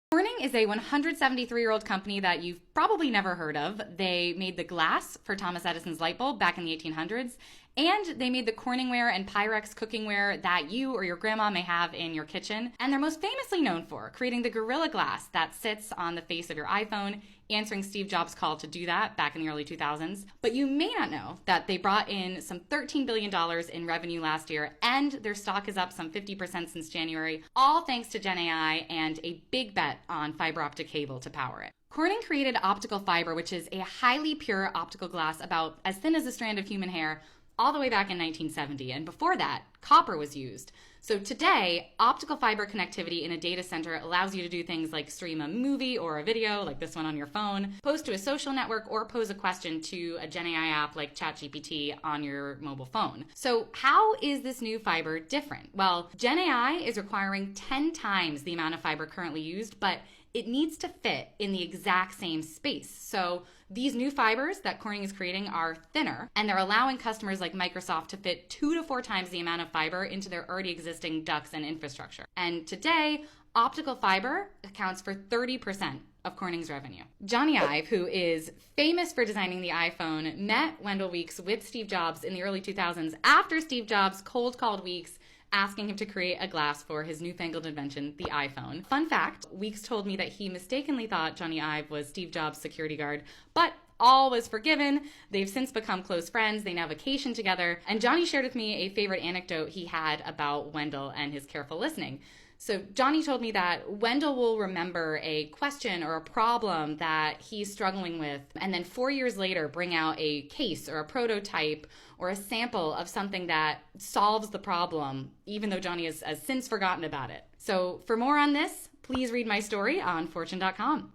Corning is a 173-year-old company that you've probably never heard of. They made the glass for Thomas Edison's light bulb back in the 1800s, and they made the Corningware and Pyrex cookingware that you or your grandma may have in your kitchen. And they're most famously known for creating the Gorilla Glass that sits on the face of your iPhone, answering Steve Jobs' call to do that back in the early 2000s. But you may not know that they brought in some $13 billion in revenue last year, and their stock is up some 50% since January, all thanks to Gen AI and a big bet on fiber optic cable to power it. Corning created optical fiber, which is a highly pure optical glass about as thin as a strand of human hair, all the way back in 1970. And before that, copper was used. So today, optical fiber connectivity in a data center allows you to do things like stream a movie or a video, like this one on your phone, post to a social network, or pose a question to a Gen AI app like ChatGPT on your mobile phone. So how is this new fiber different? Well, Gen AI is requiring 10 times the amount of fiber currently used, but it needs to fit in the exact same space. So these new fibers that Corning is creating are thinner, and they're allowing customers like Microsoft to fit 2 to 4 times the amount of fiber into their already existing ducts and infrastructure. And today, optical fiber accounts for 30% of Corning's revenue. Johnny Ive, who is famous for designing the iPhone, met Wendell Weeks with Steve Jobs in the early 2000s after Steve Jobs cold called Weeks asking him to create a glass for his newfangled invention, the iPhone. Fun fact, Weeks told me that he mistakenly thought Johnny Ive was Steve Jobs' security guard, but all was forgiven. They've since become close friends. They now vacation together. And Johnny shared with me a favorite anecdote he had about Wendell and his careful listening. So Johnny told me that Wendell will remember a question or a problem that he's struggling with, and then 4 years later bring out a case or a prototype or a sample of something that solves the problem, even though Johnny has since forgotten about it. So for more on this, please read my story on fortune.com.